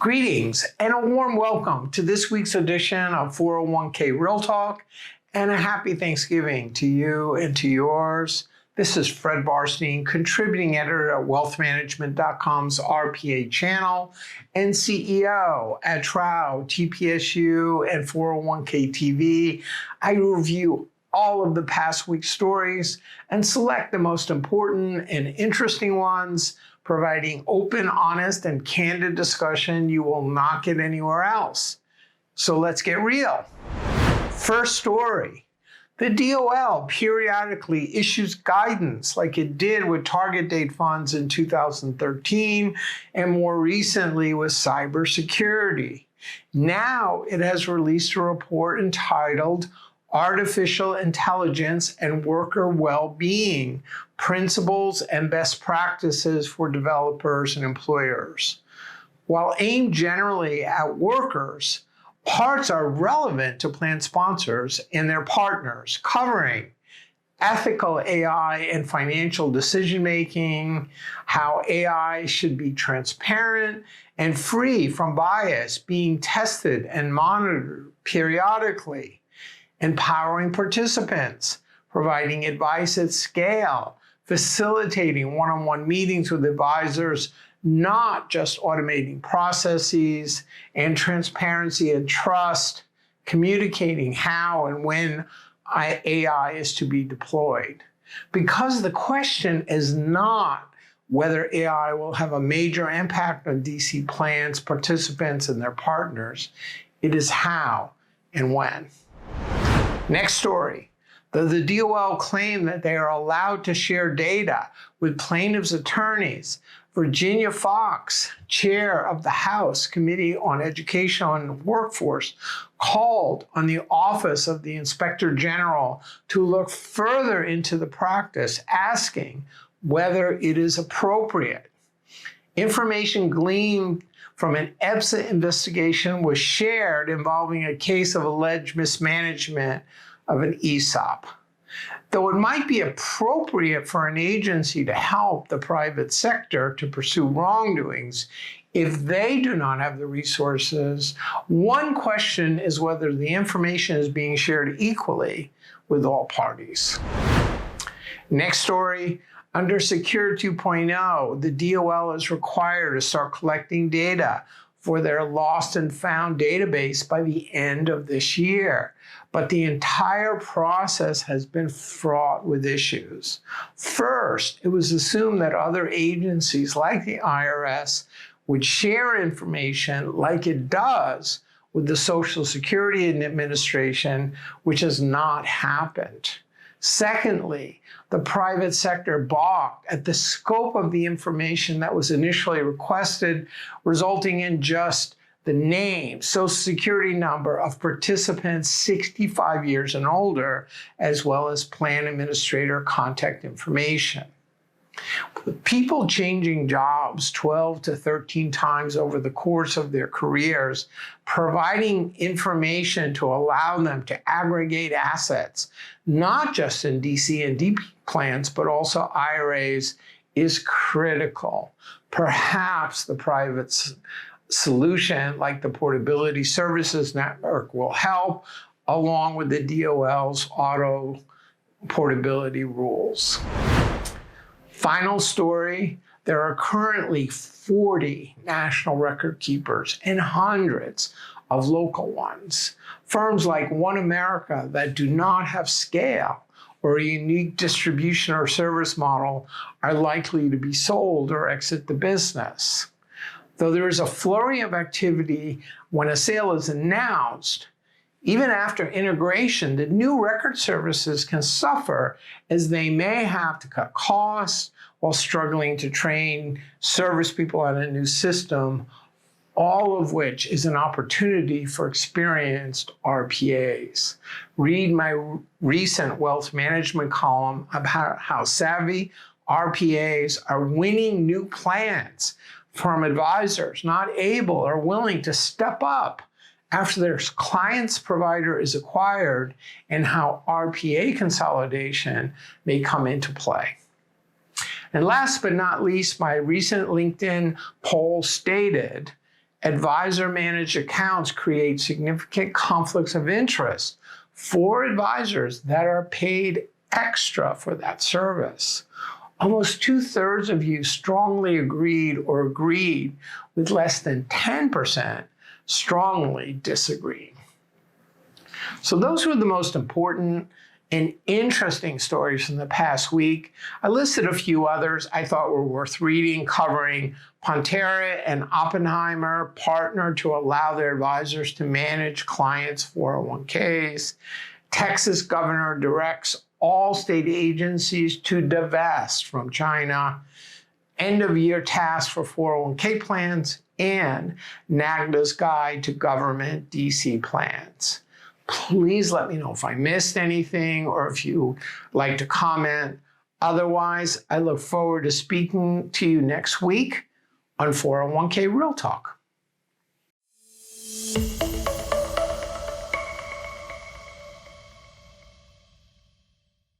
Greetings and a warm welcome to this week's edition of 401k Real Talk, and a happy Thanksgiving to you and to yours. This is Fred Barstein, contributing editor at wealthmanagement.com's RPA channel and CEO at Trow, TPSU, and 401k TV. I review all of the past week's stories and select the most important and interesting ones, providing open, honest, and candid discussion you will not get anywhere else. So let's get real. First story. The DOL periodically issues guidance like it did with target date funds in 2013 and more recently with cybersecurity. Now it has released a report entitled Artificial Intelligence and Worker Well-Being, Principles and Best Practices for Developers and Employers. While aimed generally at workers, parts are relevant to plan sponsors and their partners, covering ethical AI and financial decision-making, how AI should be transparent and free from bias, being tested and monitored periodically, empowering participants, providing advice at scale, facilitating one-on-one meetings with advisors, not just automating processes, and transparency and trust, communicating how and when AI is to be deployed. Because the question is not whether AI will have a major impact on DC plans, participants, and their partners, it is how and when. Next story. The DOL claimed that they are allowed to share data with plaintiffs' attorneys. Virginia Fox, chair of the House Committee on Education and Workforce, called on the Office of the Inspector General to look further into the practice, asking whether it is appropriate. Information gleaned from an EBSA investigation was shared involving a case of alleged mismanagement of an ESOP. Though it might be appropriate for an agency to help the private sector to pursue wrongdoings if they do not have the resources, one question is whether the information is being shared equally with all parties. Next story. Under Secure 2.0, the DOL is required to start collecting data for their lost and found database by the end of this year. But the entire process has been fraught with issues. First, it was assumed that other agencies like the IRS would share information like it does with the Social Security Administration, which has not happened. Secondly, the private sector balked at the scope of the information that was initially requested, resulting in just the name, Social Security number of participants 65 years and older, as well as plan administrator contact information. With people changing jobs 12 to 13 times over the course of their careers, providing information to allow them to aggregate assets, not just in DC and DP plans, but also IRAs, is critical. Perhaps the private solution, like the Portability Services Network, will help, along with the DOL's auto portability rules. Final story, there are currently 40 national record keepers and hundreds of local ones. Firms like One America that do not have scale or a unique distribution or service model are likely to be sold or exit the business. Though there is a flurry of activity when a sale is announced, even after integration, the new record services can suffer as they may have to cut costs while struggling to train service people on a new system, all of which is an opportunity for experienced RPAs. Read my recent wealth management column about how savvy RPAs are winning new plans from advisors not able or willing to step up after their client's provider is acquired, and how RPA consolidation may come into play. And last but not least, my recent LinkedIn poll stated Advisor-managed accounts create significant conflicts of interest for advisors that are paid extra for that service. Almost 2/3 of you strongly agreed or agreed, with less than 10% strongly disagreeing. So those were the most important and interesting stories from the past week. I listed a few others I thought were worth reading, covering Pantera and Oppenheimer partnered to allow their advisors to manage clients' 401ks. Texas governor directs all state agencies to divest from China. End-of-year task for 401k plans, and NAGDA's guide to government DC plans. Please let me know if I missed anything or if you like to comment. Otherwise, I look forward to speaking to you next week on 401k Real Talk.